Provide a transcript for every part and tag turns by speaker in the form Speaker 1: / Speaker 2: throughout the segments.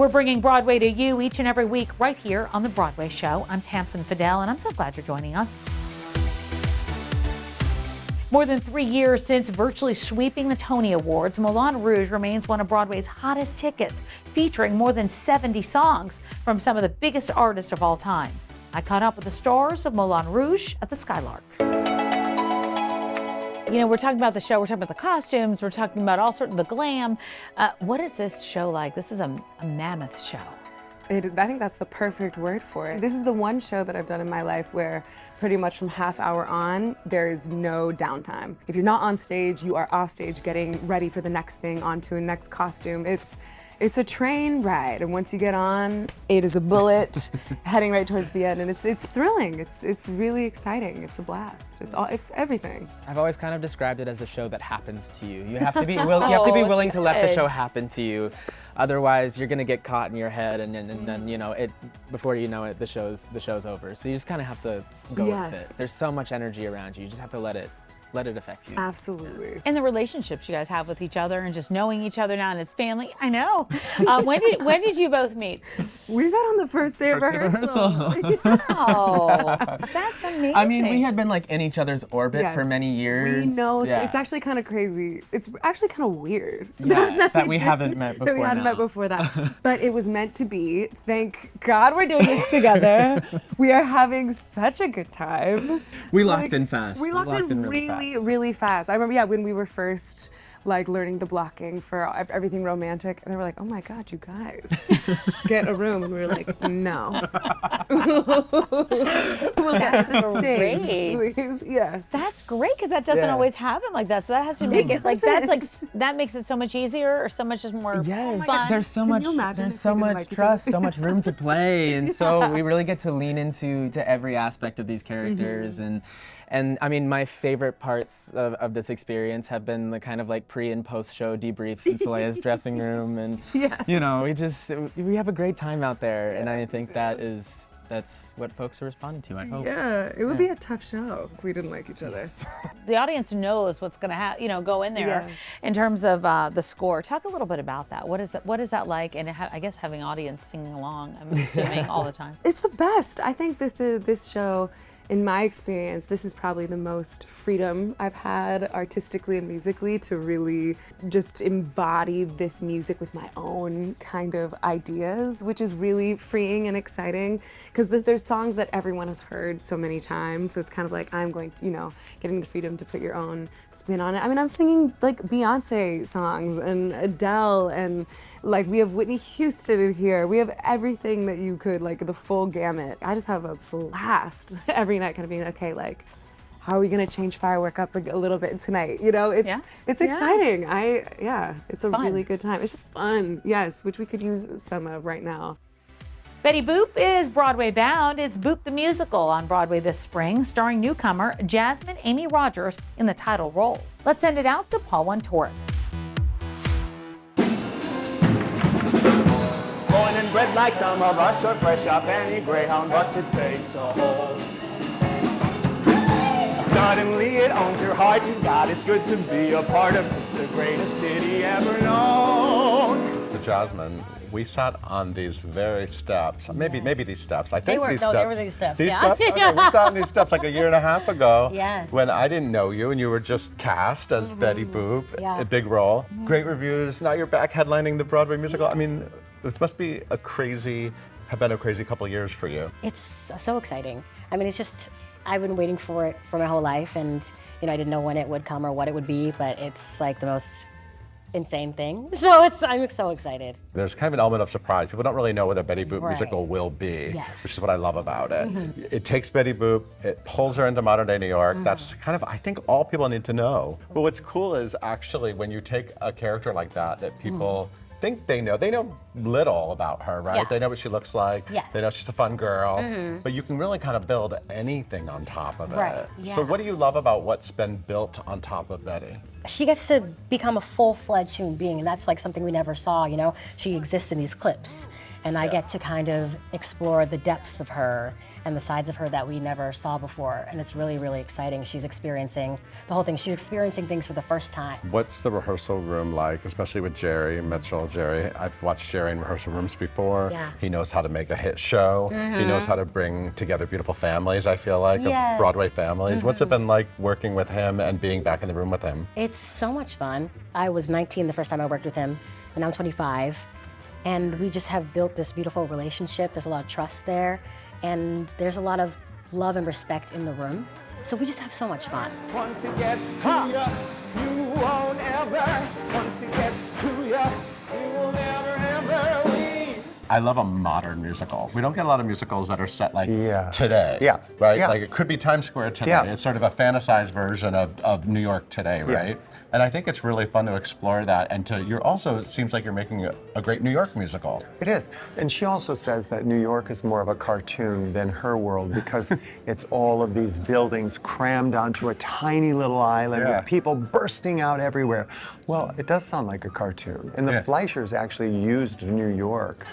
Speaker 1: We're bringing Broadway to you each and every week right here on The Broadway Show. I'm Tamsen Fadal, and I'm so glad you're joining us. More than 3 years since virtually sweeping the Tony Awards, Moulin Rouge remains one of Broadway's hottest tickets, featuring more than 70 songs from some of the biggest artists of all time. I caught up with the stars of Moulin Rouge at the Skylark. You know, we're talking about the show, we're talking about the costumes, we're talking about all sorts of the glam. What is this show like? This is a mammoth show.
Speaker 2: I think that's the perfect word for it. This is the one show that I've done in my life where pretty much from half hour on, there is no downtime. If you're not on stage, you are off stage getting ready for the next thing, onto a next costume. It's a train ride, and once you get on, it is a bullet heading right towards the end, and it's thrilling. It's really exciting. It's a blast. It's everything.
Speaker 3: I've always kind of described it as a show that happens to you. You have to be willing to let the show happen to you. Otherwise, you're gonna get caught in your head, and then you know before you know it, the show's over. So you just kind of have to go with it. There's so much energy around you. You just have to let it affect you.
Speaker 2: Absolutely.
Speaker 1: And the relationships you guys have with each other and just knowing each other now, and it's family. I know. When did you both meet?
Speaker 2: We met on the first day of rehearsal.
Speaker 1: Wow, that's amazing.
Speaker 3: I mean, we had been like in each other's orbit for many years.
Speaker 2: We know. So it's actually kind of crazy. It's actually kind of weird.
Speaker 3: Yeah, that we haven't met before.
Speaker 2: That we hadn't met before that. But it was meant to be. Thank God we're doing this together. We are having such a good time.
Speaker 3: We locked in fast.
Speaker 2: We locked in really fast. I remember, when we were first learning the blocking for everything romantic, and they were like, "Oh my God, you guys, get a room," and we were like, "No, we'll get to the stage, please." Yes,
Speaker 1: that's great because that doesn't always happen like that. So that has to make it like that makes it so much easier or so much more fun.
Speaker 3: There's so much trust, so much room to play, and so we really get to lean into every aspect of these characters And I mean, my favorite parts of this experience have been the kind of like pre and post show debriefs in Solea's dressing room, and you know, we have a great time out there, and I think that's what folks are responding to. I hope.
Speaker 2: Yeah, it would be a tough show if we didn't like each other.
Speaker 1: The audience knows what's going to go in there in terms of the score. Talk a little bit about that. What is that like? And I guess having audience singing along, I'm assuming all the time.
Speaker 2: It's the best. I think this show. In my experience, this is probably the most freedom I've had artistically and musically to really just embody this music with my own kind of ideas, which is really freeing and exciting because there's songs that everyone has heard so many times. So it's kind of like I'm going to, getting the freedom to put your own spin on it. I mean, I'm singing like Beyonce songs and Adele, and like we have Whitney Houston in here. We have everything that you could, like the full gamut. I just have a blast every night, kind of being okay, like, how are we gonna change Firework up a little bit tonight? It's exciting. It's a really good time. It's just fun, yes, which we could use some of right now.
Speaker 1: Betty Boop is Broadway bound. It's Boop the Musical on Broadway this spring, starring newcomer Jasmine Amy Rogers in the title role. Let's send it out to Paul Wontorek.
Speaker 4: Born and bred like some of us, or fresh off any Greyhound bus, it takes a hold. Suddenly it owns your heart. You got it's good to be a part of this, the greatest city ever known.
Speaker 5: So Jasmine, we sat on these very steps, maybe these steps. I think
Speaker 6: they were these steps.
Speaker 5: These steps? Okay, we sat on these steps like a year and a half ago.
Speaker 6: Yes.
Speaker 5: When I didn't know you and you were just cast as Betty Boop, a big role. Great reviews. Now you're back headlining the Broadway musical. I mean, this must be have been a crazy couple of years for you.
Speaker 6: It's so exciting. I mean, I've been waiting for it for my whole life, and I didn't know when it would come or what it would be, but it's like the most insane thing. So I'm so excited.
Speaker 5: There's kind of an element of surprise. People don't really know what a Betty Boop musical will be, which is what I love about it. It takes Betty Boop, it pulls her into modern day New York. That's kind of, I think, all people need to know. But what's cool is actually when you take a character like that people think they know little about her, right?
Speaker 6: Yeah.
Speaker 5: They know what she looks like.
Speaker 6: Yes.
Speaker 5: They know she's a fun girl. But you can really kind of build anything on top of it.
Speaker 6: Right. Yeah.
Speaker 5: So what do you love about what's been built on top of Betty?
Speaker 6: she gets to become a full-fledged human being, and that's like something we never saw, you know? She exists in these clips, and I get to kind of explore the depths of her and the sides of her that we never saw before, and it's really, really exciting. She's experiencing the whole thing. She's experiencing things for the first time.
Speaker 5: What's the rehearsal room like, especially with Jerry Mitchell? Jerry, I've watched Jerry in rehearsal rooms before.
Speaker 6: Yeah.
Speaker 5: He knows how to make a hit show. He knows how to bring together beautiful families, I feel like,
Speaker 6: Yes.
Speaker 5: of Broadway families. What's it been like working with him and being back in the room with him?
Speaker 6: It's so much fun. I was 19 the first time I worked with him, and I'm 25. And we just have built this beautiful relationship. There's a lot of trust there, and there's a lot of love and respect in the room. So we just have so much fun.
Speaker 4: Once it gets to you, you won't ever. Once it gets to you, you will never ever leave.
Speaker 5: I love a modern musical. We don't get a lot of musicals that are set like
Speaker 7: Yeah.
Speaker 5: today.
Speaker 7: Yeah.
Speaker 5: Right?
Speaker 7: Yeah.
Speaker 5: Like it could be Times Square today.
Speaker 7: Yeah.
Speaker 5: It's sort of a fantasized version of New York today, right?
Speaker 7: Yes.
Speaker 5: And I think it's really fun to explore that and you're also, it seems like you're making a great New York musical.
Speaker 7: It is. And she also says that New York is more of a cartoon than her world because it's all of these buildings crammed onto a tiny little island
Speaker 5: Yeah.
Speaker 7: with people bursting out everywhere. Well, it does sound like a cartoon. And the
Speaker 5: Yeah.
Speaker 7: Fleischers actually used New York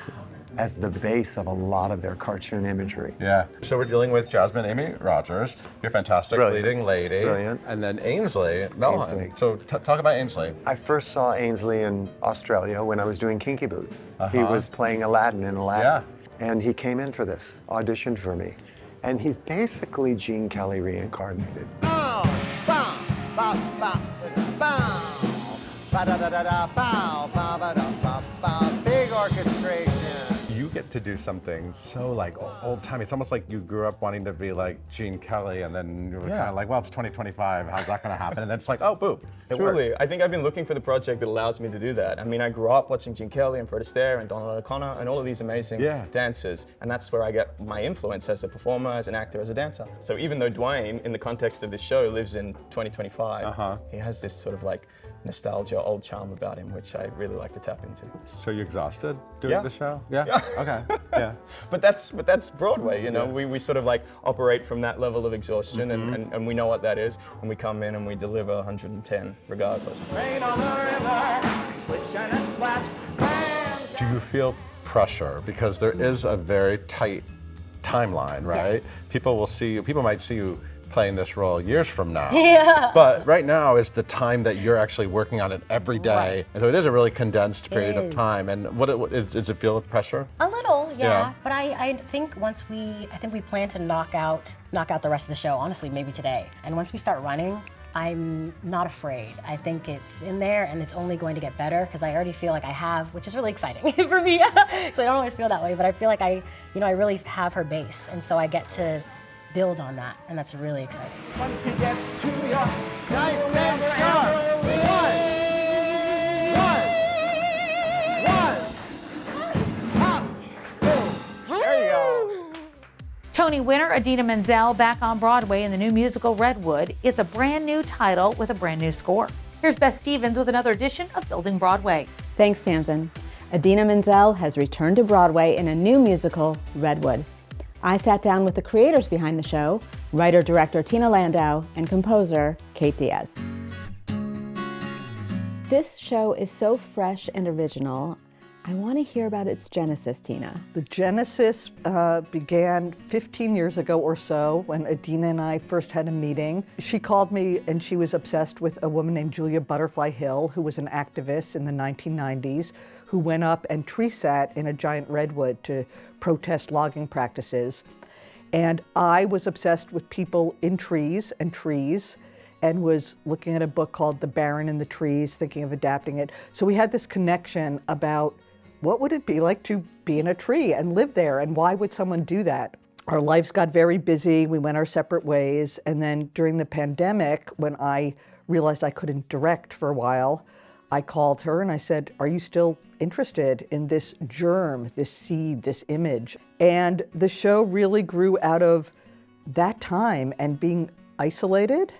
Speaker 7: as the base of a lot of their cartoon imagery.
Speaker 5: Yeah. So we're dealing with Jasmine Amy Rogers, your fantastic
Speaker 7: Brilliant.
Speaker 5: leading lady.
Speaker 7: Brilliant.
Speaker 5: And then Ainsley Melham.
Speaker 7: Ainsley.
Speaker 5: So talk about Ainsley.
Speaker 7: I first saw Ainsley in Australia when I was doing Kinky Boots. He was playing Aladdin in Aladdin.
Speaker 5: Yeah.
Speaker 7: And he came in for this, auditioned for me. And he's basically Gene Kelly reincarnated.
Speaker 4: Bow, bow, bow, bow, bow, ba da da da da, bow, bow, ba da ba ba. Big orchestration.
Speaker 5: You get to do something so like old timey. It's almost like you grew up wanting to be like Gene Kelly, and then you were kind of like, well, it's 2025. How's that going to happen? And then it's like, oh, boop. It
Speaker 8: Truly,
Speaker 5: worked.
Speaker 8: I think I've been looking for the project that allows me to do that. I mean, I grew up watching Gene Kelly and Fred Astaire and Donald O'Connor and all of these amazing dancers, and that's where I get my influence as a performer, as an actor, as a dancer. So even though Dwayne, in the context of this show, lives in 2025, he has this sort of like nostalgia, old charm about him, which I really like to tap into.
Speaker 5: So you exhausted doing
Speaker 8: Yeah.
Speaker 5: the show? Yeah. Okay. Yeah.
Speaker 8: But that's Broadway, you know. We sort of like operate from that level of exhaustion, and we know what that is, and we come in and we deliver 110 regardless.
Speaker 4: Rain on the river, swish and a splat. Hands
Speaker 5: Do you feel pressure because there is a very tight timeline, right?
Speaker 6: Yes.
Speaker 5: People might see you playing this role years from now.
Speaker 6: Yeah.
Speaker 5: But right now is the time that you're actually working on it every day.
Speaker 6: Right.
Speaker 5: And so it is a really condensed period of
Speaker 6: is.
Speaker 5: time. And does it feel pressure?
Speaker 6: A little, yeah.
Speaker 5: Yeah.
Speaker 6: But I think we plan to knock out the rest of the show, honestly, maybe today. And once we start running, I'm not afraid. I think it's in there and it's only going to get better because I already feel like I have, which is really exciting for me. So I don't always feel that way, but I feel like I really have her base. And so I get to build on that, and that's really exciting.
Speaker 4: once it gets to you, nice and sharp. One. Hop. Boom. There you go.
Speaker 1: Tony winner Idina Menzel back on Broadway in the new musical Redwood. It's a brand new title with a brand new score. Here's Beth Stevens with another edition of Building Broadway.
Speaker 9: Thanks, Tamsen. Idina Menzel has returned to Broadway in a new musical, Redwood. I sat down with the creators behind the show, writer-director Tina Landau and composer Kate Diaz. This show is so fresh and original. I want to hear about its genesis, Tina.
Speaker 10: The genesis began 15 years ago or so when Idina and I first had a meeting. She called me and she was obsessed with a woman named Julia Butterfly Hill, who was an activist in the 1990s, who went up and tree sat in a giant redwood to protest logging practices. And I was obsessed with people in trees and was looking at a book called The Baron in the Trees, thinking of adapting it. So we had this connection about what would it be like to be in a tree and live there, and why would someone do that? Our lives got very busy, we went our separate ways, and then during the pandemic, when I realized I couldn't direct for a while, I called her and I said, are you still interested in this germ, this seed, this image? And the show really grew out of that time and being isolated,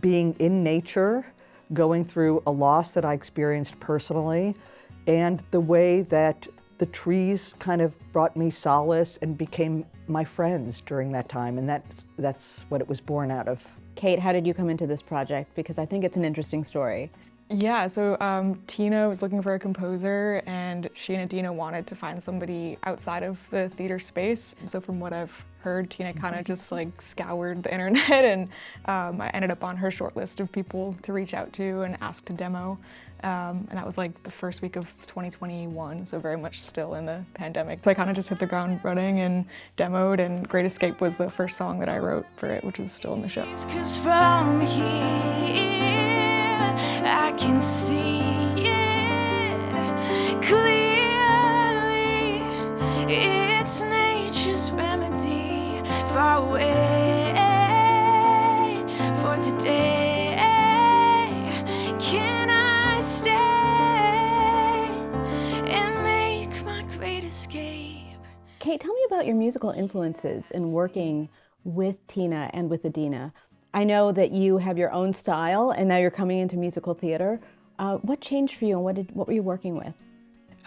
Speaker 10: being in nature, going through a loss that I experienced personally, and the way that the trees kind of brought me solace and became my friends during that time. And that's what it was born out of.
Speaker 9: Kate, how did you come into this project? Because I think it's an interesting story.
Speaker 11: Yeah, so Tina was looking for a composer, and she and Adina wanted to find somebody outside of the theater space. So from what I've heard, Tina kind of just like scoured the internet, and I ended up on her short list of people to reach out to and ask to demo. And that was like the first week of 2021, so very much still in the pandemic. So I kind of just hit the ground running and demoed, and Great Escape was the first song that I wrote for it, which is still in the show.
Speaker 12: 'Cause from here I can see it clearly. It's nature's remedy, far away for today. Can I stay and make my great escape?
Speaker 9: Kate, tell me about your musical influences in working with Tina and with Adina. I know that you have your own style, and now you're coming into musical theater. What changed for you, and what were you working with?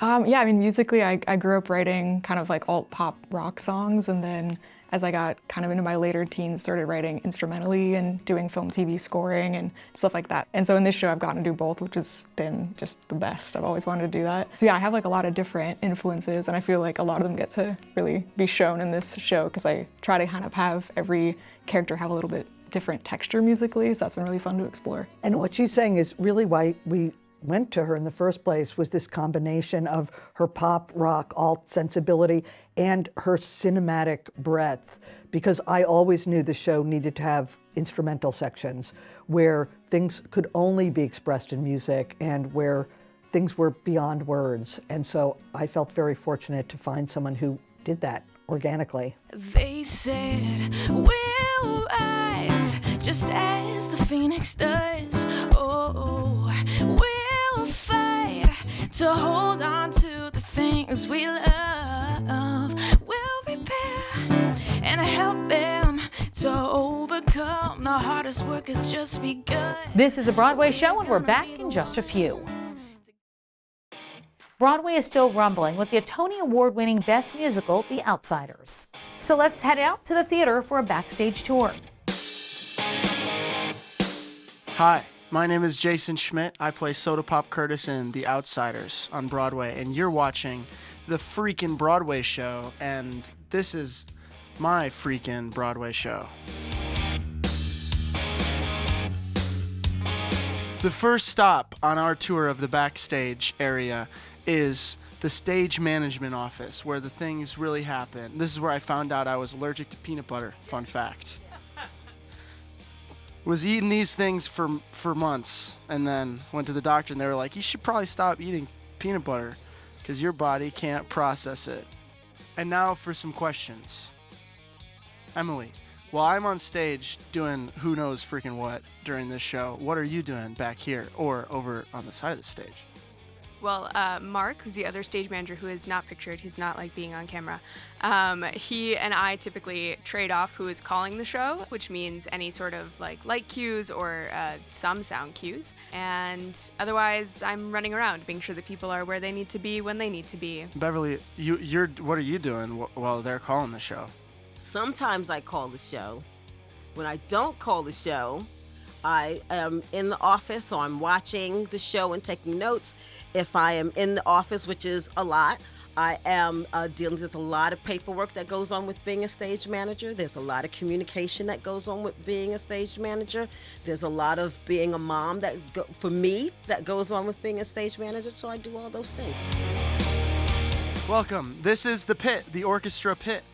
Speaker 11: Yeah, I mean, musically, I grew up writing kind of like alt-pop rock songs, and then as I got kind of into my later teens, started writing instrumentally and doing film, TV scoring and stuff like that. And so in this show, I've gotten to do both, which has been just the best. I've always wanted to do that. So yeah, I have like a lot of different influences, and I feel like a lot of them get to really be shown in this show, because I try to kind of have every character have a little bit different texture musically, so that's been really fun to explore.
Speaker 10: And what she's saying is really why we went to her in the first place was this combination of her pop, rock, alt sensibility and her cinematic breadth, because I always knew the show needed to have instrumental sections where things could only be expressed in music and where things were beyond words. And so I felt very fortunate to find someone who did that organically.
Speaker 12: They said we'll rise just as the phoenix does. Oh, we'll fight to hold on to the things we love. We'll repair and help them to overcome. The hardest work has just begun.
Speaker 1: This is a Broadway show, and we're back in just a few. Broadway is still rumbling with the Tony Award-winning Best Musical, The Outsiders. So let's head out to the theater for a backstage tour.
Speaker 13: Hi, my name is Jason Schmidt. I play Soda Pop Curtis in The Outsiders on Broadway, and you're watching the freaking Broadway show, and this is my freaking Broadway show. The first stop on our tour of the backstage area is the stage management office, where the things really happen. This is where I found out I was allergic to peanut butter, fun fact. Was eating these things for months, and then went to the doctor, and they were like, you should probably stop eating peanut butter because your body can't process it. And now for some questions. Emily, while I'm on stage doing who knows freaking what during this show, what are you doing back here or over on the side of the stage?
Speaker 14: Well, Mark, who's the other stage manager who is not pictured, who's not like being on camera, he and I typically trade off who is calling the show, which means any sort of like light cues or some sound cues. And otherwise, I'm running around, making sure that people are where they need to be when they need to be.
Speaker 13: Beverly, what are you doing while they're calling the show?
Speaker 15: Sometimes I call the show. When I don't call the show, I am in the office, so I'm watching the show and taking notes. If I am in the office, which is a lot, I am dealing, there's a lot of paperwork that goes on with being a stage manager. There's a lot of communication that goes on with being a stage manager. There's a lot of being a mom for me that goes on with being a stage manager, so I do all those things.
Speaker 13: Welcome. This is the pit, the orchestra pit.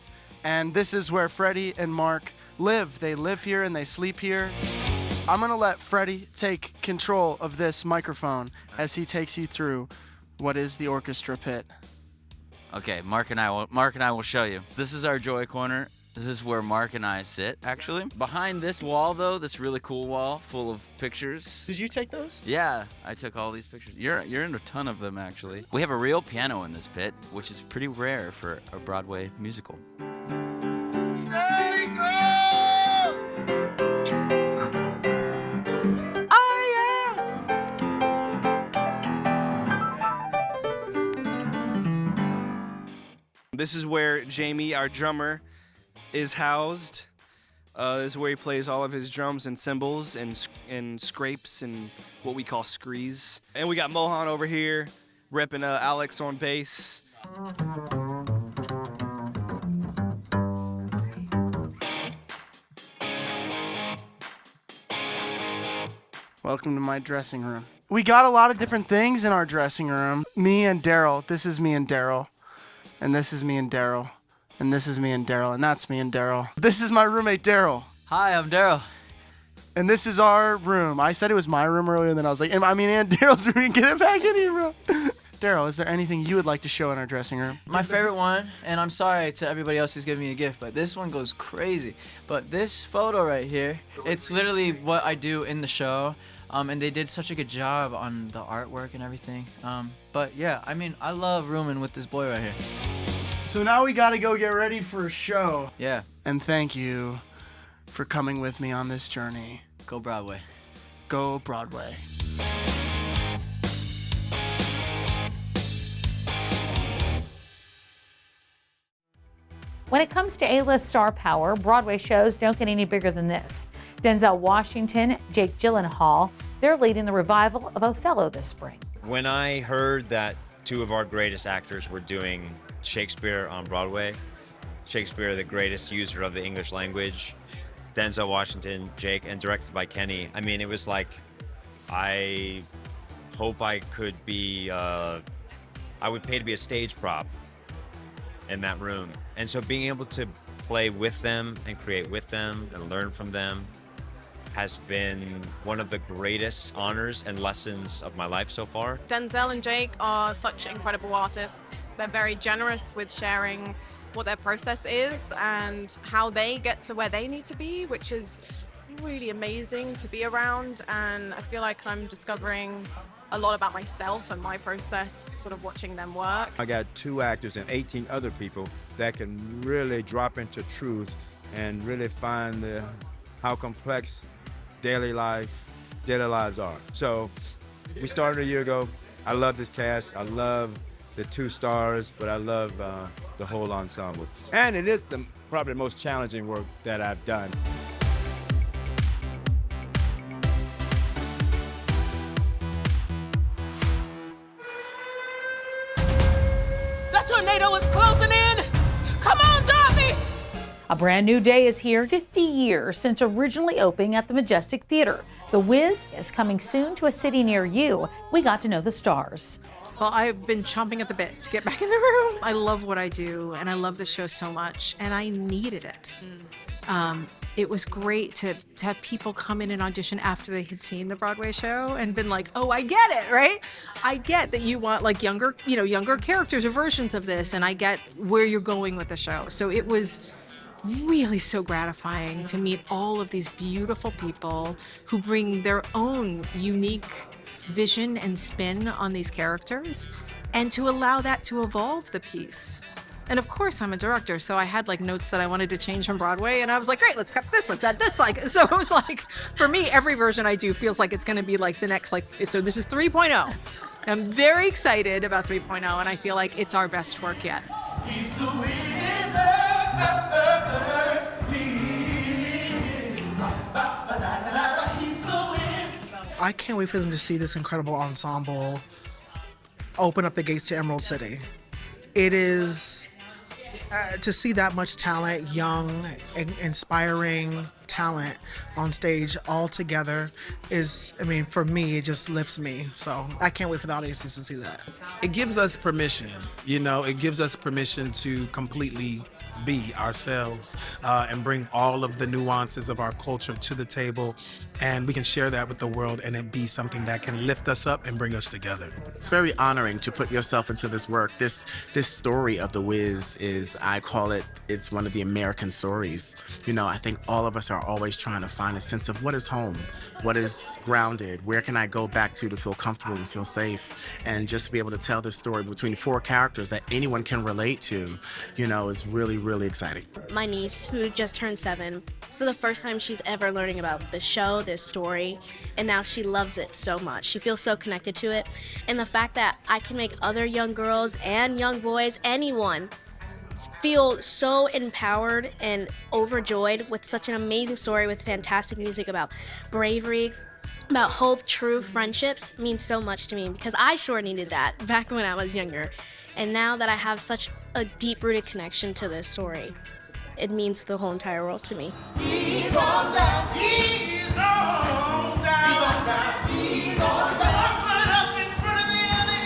Speaker 13: And this is where Freddie and Mark live. They live here and they sleep here. I'm gonna let Freddie take control of this microphone as he takes you through what is the orchestra pit.
Speaker 16: Okay, Mark and I will show you. This is our joy corner. This is where Mark and I sit, actually. Behind this wall, though, this really cool wall full of pictures.
Speaker 13: Did you take those?
Speaker 16: Yeah, I took all these pictures. You're in a ton of them, actually. We have a real piano in this pit, which is pretty rare for a Broadway musical.
Speaker 17: This is where Jamie, our drummer, is housed. This is where he plays all of his drums and cymbals and scrapes and what we call screes. And we got Mohan over here repping Alex on bass.
Speaker 13: Welcome to my dressing room. We got a lot of different things in our dressing room. Me and Daryl. This is me and Daryl. And this is me and Daryl. And this is me and Daryl. And that's me and Daryl. This is my roommate, Daryl.
Speaker 18: Hi, I'm Daryl.
Speaker 13: And this is our room. I said it was my room earlier, and then I was like, and Daryl's room. Get it back in here, bro. Daryl, is there anything you would like to show in our dressing room?
Speaker 18: My favorite one, and I'm sorry to everybody else who's giving me a gift, but this one goes crazy. But this photo right here, it's literally what I do in the show. And they did such a good job on the artwork and everything. But yeah, I mean, I love rooming with this boy right here.
Speaker 13: So now we gotta go get ready for a show.
Speaker 18: Yeah.
Speaker 13: And thank you for coming with me on this journey.
Speaker 18: Go Broadway.
Speaker 13: Go Broadway.
Speaker 1: When it comes to A-list star power, Broadway shows don't get any bigger than this. Denzel Washington, Jake Gyllenhaal, they're leading the revival of Othello this spring.
Speaker 19: When I heard that two of our greatest actors were doing Shakespeare on Broadway, Shakespeare, the greatest user of the English language, Denzel Washington, Jake, and directed by Kenny, I mean, it was like, I hope I could be, I would pay to be a stage prop in that room. And so being able to play with them and create with them and learn from them has been one of the greatest honors and lessons of my life so far.
Speaker 20: Denzel and Jake are such incredible artists. They're very generous with sharing what their process is and how they get to where they need to be, which is really amazing to be around. And I feel like I'm discovering a lot about myself and my process, sort of watching them work.
Speaker 21: I got 2 actors and 18 other people that can really drop into truth and really find how complex daily lives are. So we started a year ago. I love this cast. I love the 2 stars, but I love the whole ensemble. And it is probably the most challenging work that I've done.
Speaker 22: That tornado is closing in! Come on, Darby!
Speaker 1: A brand new day is here, 50 years since originally opening at the Majestic Theater. The Wiz is coming soon to a city near you. We got to know the stars.
Speaker 23: Well, I've been chomping at the bit to get back in the room. I love what I do, and I love the show so much, and I needed it. It was great to have people come in and audition after they had seen the Broadway show and been like, oh, I get it, right? I get that you want like younger characters or versions of this, and I get where you're going with the show. So it was really so gratifying to meet all of these beautiful people who bring their own unique vision and spin on these characters, and to allow that to evolve the piece. And of course, I'm a director, so I had like notes that I wanted to change from Broadway, and I was like, great, let's cut this, let's add this. So it was like, for me, every version I do feels like it's going to be like the next, so this is 3.0. I'm very excited about 3.0, and I feel like it's our best work yet.
Speaker 24: I can't wait for them to see this incredible ensemble open up the gates to Emerald City. It is, to see that much talent, young, inspiring talent on stage all together is, I mean, for me, it just lifts me. So I can't wait for the audiences to see that.
Speaker 25: It gives us permission, it gives us permission to completely be ourselves and bring all of the nuances of our culture to the table, and we can share that with the world and it be something that can lift us up and bring us together.
Speaker 26: It's very honoring to put yourself into this work. This story of The Wiz is, I call it, it's one of the American stories. I think all of us are always trying to find a sense of what is home, what is grounded, where can I go back to feel comfortable and feel safe, and just to be able to tell this story between 4 characters that anyone can relate to, is really, really exciting.
Speaker 27: My niece, who just turned 7, this is the first time she's ever learning about the show, this story, and now she loves it so much. She feels so connected to it, and the fact that I can make other young girls and young boys, anyone, feel so empowered and overjoyed with such an amazing story with fantastic music about bravery, about hope, true friendships means so much to me because I sure needed that back when I was younger. And now that I have such a deep-rooted connection to this story, it means the whole entire world to me.
Speaker 22: He's on down, he's on down, he's on down. Put up in front of the other,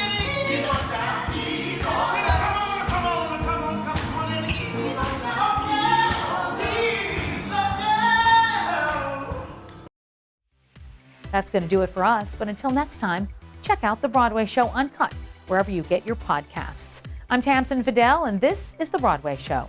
Speaker 22: he's on down, he's on down. Come on, and he's on down. He's up down.
Speaker 1: That's going to do it for us, but until next time, check out The Broadway Show Uncut, wherever you get your podcasts. I'm Tamsen Fadal, and this is The Broadway Show.